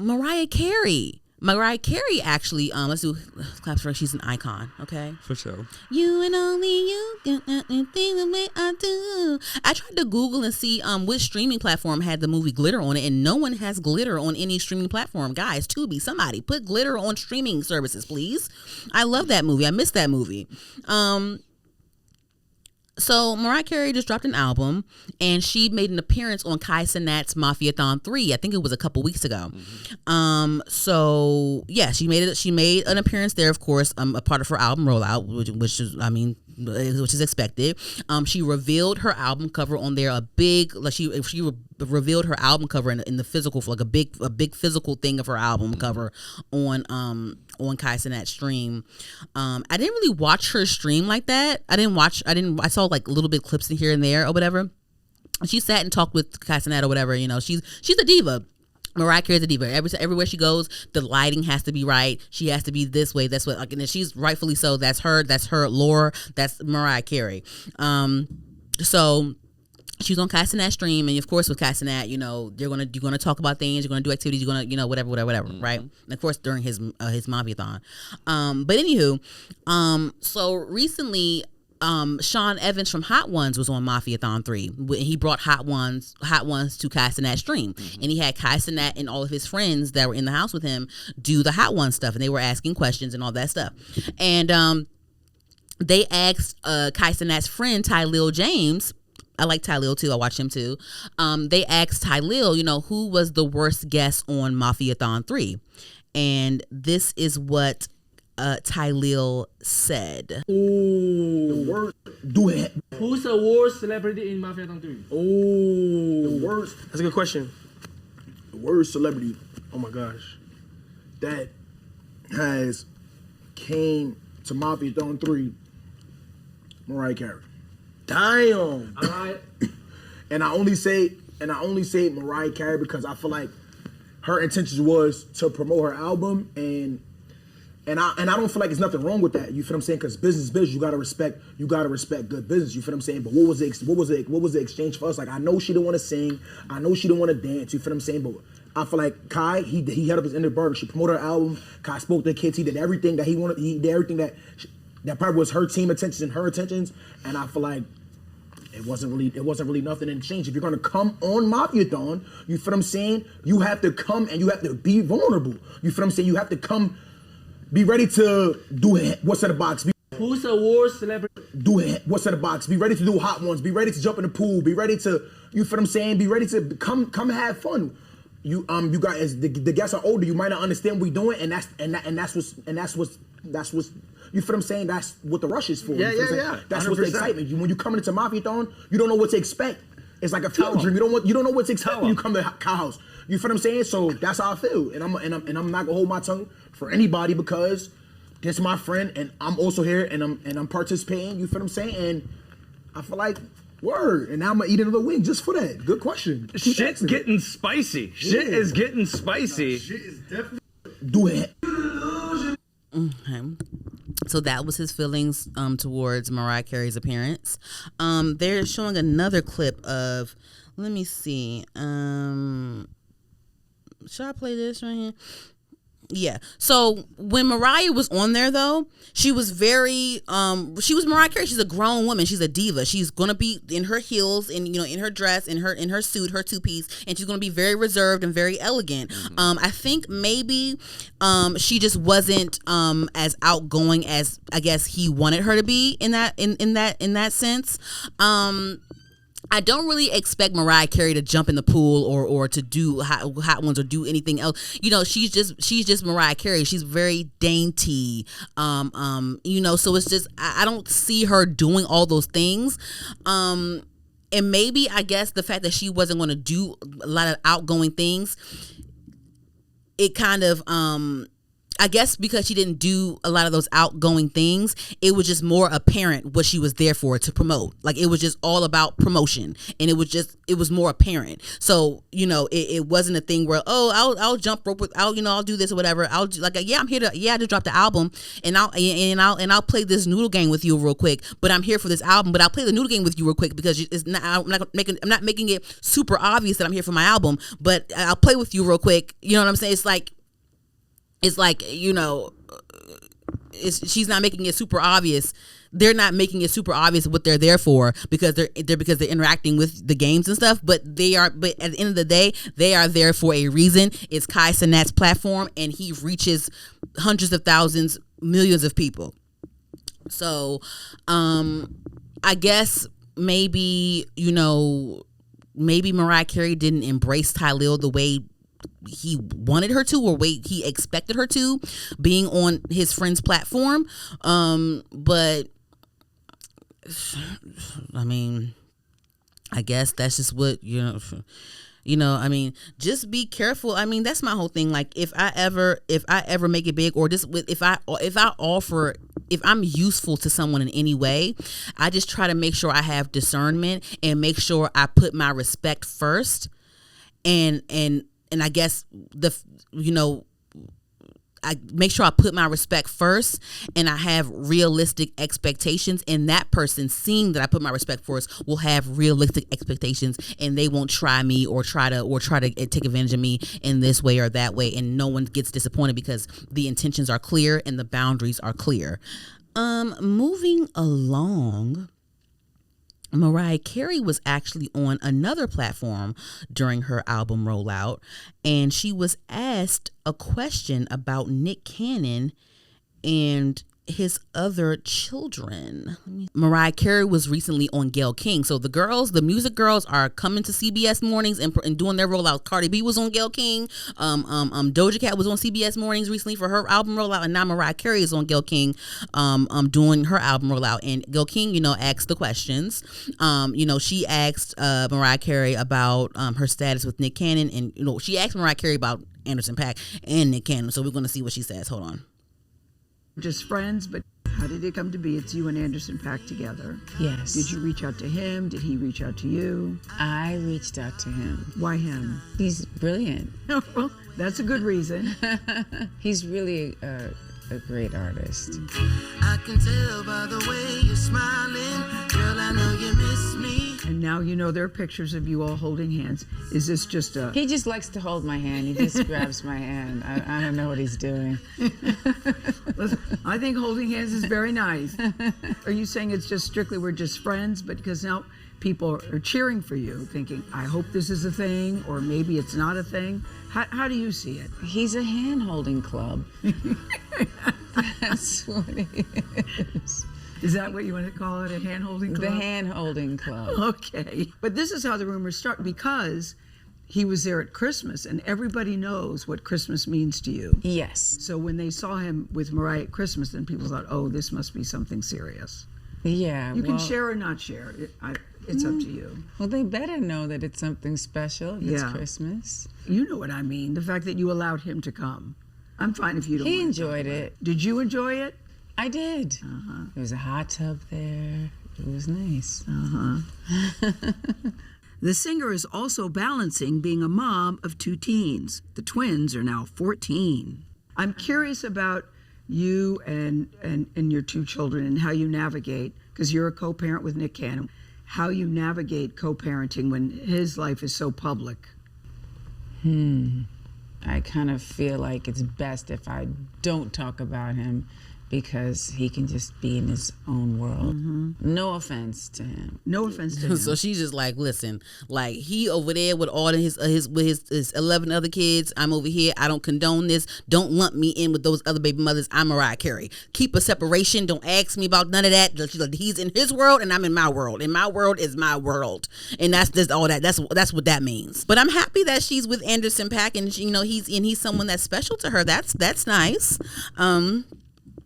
Mariah Carey. Mariah Carey actually, let's do claps for her. She's an icon, okay? For sure. You and only you get anything the way I do. I tried to Google and see which streaming platform had the movie Glitter on it, and no one has Glitter on any streaming platform. Guys, Tubi, somebody put Glitter on streaming services, please. I love that movie. I miss that movie. So Mariah Carey just dropped an album, and she made an appearance on Cenat's Mafiathon 3. I think it was a couple weeks ago. So yeah, she made an appearance there, of course, a part of her album rollout, which is expected. She revealed her album cover on there, she revealed her album cover in the physical, like a big physical thing of her album cover on Cenat's stream. I didn't really watch her stream like that. I saw like little bit clips in here and there or whatever. She sat and talked with Cenat or whatever. You know, she's a diva. Mariah Carey's a diva. Everywhere she goes, the lighting has to be right. She has to be this way. That's what, like, and she's rightfully so. That's her lore. That's Mariah Carey. So she was on Cenat's stream, and of course with Cenat, you know, you're gonna talk about things, you're gonna do activities, you're gonna, you know, whatever, right? And of course during his Mafiathon. But anywho, so recently, Sean Evans from Hot Ones was on Mafiathon 3. He brought Hot Ones to Cenat's stream, and he had Cenat and all of his friends that were in the house with him do the Hot Ones stuff, and they were asking questions and all that stuff. And they asked Cenat's friend Tylil James. I like Tylil too. I watch him too. They asked Tylil, you know, who was the worst guest on Mafiathon 3, and this is what Tylil said. Oh, the worst. Do it. Who's the worst celebrity in Mafiathon 3? Oh, the worst. That's a good question. The worst celebrity. Oh my gosh, that has came to Mafiathon 3. Mariah Carey. Damn. Alright. And I only say Mariah Carey because I feel like her intentions was to promote her album, and I don't feel like there's nothing wrong with that. You feel what I'm saying? Because business is business. You gotta respect good business. You feel what I'm saying? But what was the exchange for us? Like, I know she didn't want to sing. I know she didn't want to dance. You feel what I'm saying? But I feel like Kai, he held up his end of the burden. She promoted her album. Kai spoke to the kids. He did everything that he wanted. He did everything that probably was her team intentions and her intentions. And I feel like it wasn't really nothing in exchange. If you're gonna come on Mafiathon, you feel what I'm saying? You have to come and you have to be vulnerable. You feel what I'm saying? You have to come, be ready to do what's in the box. Who's the worst celebrity? Do what's in the box. Be ready to do Hot Ones. Be ready to jump in the pool. Be ready to, you feel what I'm saying? Be ready to come have fun. You guys, the guests are older. You might not understand what we're doing, and that's what's you feel what I'm saying? That's what the rush is for. Yeah. That's what's the excitement. When you come into Mafiathon, you don't know what to expect. It's like a field dream. You don't know what to expect when you come to Cow House. You feel what I'm saying? So that's how I feel, and I'm not gonna hold my tongue for anybody because this is my friend, and I'm also here, and I'm participating. You feel what I'm saying? And I feel like word, and now I'm gonna eat another wing just for that. Good question. Shit's getting spicy. Shit is getting spicy. Nah, shit is definitely. Do it. Okay. So that was his feelings towards Mariah Carey's appearance. They're showing another clip of, let me see. Should I play this right here? Yeah. So when Mariah was on there, though, she was very, she was Mariah Carey. She's a grown woman. She's a diva. She's gonna be in her heels and, you know, in her dress, in her suit, her two-piece, and she's gonna be very reserved and very elegant. I think maybe she just wasn't as outgoing as I guess he wanted her to be in that sense. I don't really expect Mariah Carey to jump in the pool or to do hot ones or do anything else. You know, she's just Mariah Carey. She's very dainty. You know, so it's just I don't see her doing all those things. And maybe I guess the fact that she wasn't going to do a lot of outgoing things, it kind of I guess because she didn't do a lot of those outgoing things, it was just more apparent what she was there for, to promote. Like, it was just all about promotion, and it was more apparent. So, you know, it wasn't a thing where, oh, I'll jump rope with, I'll do this or whatever. I'll do, like, yeah, I'm here to, I just dropped the album, and I'll play this noodle game with you real quick. But I'm here for this album, but I'll play the noodle game with you real quick because it's not, I'm not making it super obvious that I'm here for my album, but I'll play with you real quick. You know what I'm saying? It's like, you know, she's not making it super obvious. They're not making it super obvious what they're there for because they're interacting with the games and stuff. But at the end of the day, they are there for a reason. It's Kai Cenat's platform, and he reaches hundreds of thousands, millions of people. So, I guess maybe Mariah Carey didn't embrace Tylil the way he wanted her to, or way he expected her to, being on his friend's platform. But I mean, I guess that's just what, I mean, just be careful. I mean, that's my whole thing. Like, if I ever make it big, or just if I'm useful to someone in any way, I just try to make sure I have discernment and make sure I put my respect first. And I guess I make sure I put my respect first, and I have realistic expectations, and that person, seeing that I put my respect first, will have realistic expectations, and they won't try me or try to take advantage of me in this way or that way, and no one gets disappointed because the intentions are clear and the boundaries are clear. Moving along, Mariah Carey was actually on another platform during her album rollout, and she was asked a question about Nick Cannon and his other children. Mariah Carey was recently on Gayle King. So the music girls are coming to CBS mornings and doing their rollout. Cardi B was on Gayle King. Doja Cat was on CBS mornings recently for her album rollout, and now Mariah Carey is on Gayle King, doing her album rollout. And Gayle King, asked the questions. She asked Mariah Carey about her status with Nick Cannon, and she asked Mariah Carey about Anderson .Paak and Nick Cannon. So we're going to see what she says. Hold on. Just friends, but how did it come to be? It's you and Anderson .Paak together. Yes. Did you reach out to him? Did he reach out to you? I reached out to him. Why him? He's brilliant. Well, that's a good reason. He's really a great artist. I can tell by the way you're smiling, girl, I know you miss me. And now there are pictures of you all holding hands. Is this just a... He just likes to hold my hand. He just grabs my hand. I don't know what he's doing. Listen, I think holding hands is very nice. Are you saying it's just strictly we're just friends? But because now people are cheering for you, thinking, I hope this is a thing, or maybe it's not a thing. How do you see it? He's a hand-holding club. That's what it is. Is that what you want to call it, a hand-holding club? The hand-holding club. Okay. But this is how the rumors start, because he was there at Christmas, and everybody knows what Christmas means to you. Yes. So when they saw him with Mariah at Christmas, then people thought, oh, this must be something serious. Yeah. You can share or not share. It's up to you. Well, they better know that it's something special if it's Yeah. Christmas. You know what I mean, the fact that you allowed him to come. I'm fine if you don't He want to talk enjoyed about it. Did you enjoy it? I did. There was a hot tub there. It was nice. The singer is also balancing being a mom of 2 teens. The twins are now 14. I'm curious about you and your 2 children and how you navigate, because you're a co-parent with Nick Cannon, how you navigate co-parenting when his life is so public. I kind of feel like it's best if I don't talk about him, because he can just be in his own world. No offense to him. No offense to him. So she's just like, listen, like, he over there with all of his 11 other kids. I'm over here. I don't condone this. Don't lump me in with those other baby mothers. I'm Mariah Carey. Keep a separation. Don't ask me about none of that. She's like, he's in his world and I'm in my world. And my world is my world. And that's just all that. That's what that means. But I'm happy that she's with Anderson .Paak, and he's someone that's special to her. That's nice.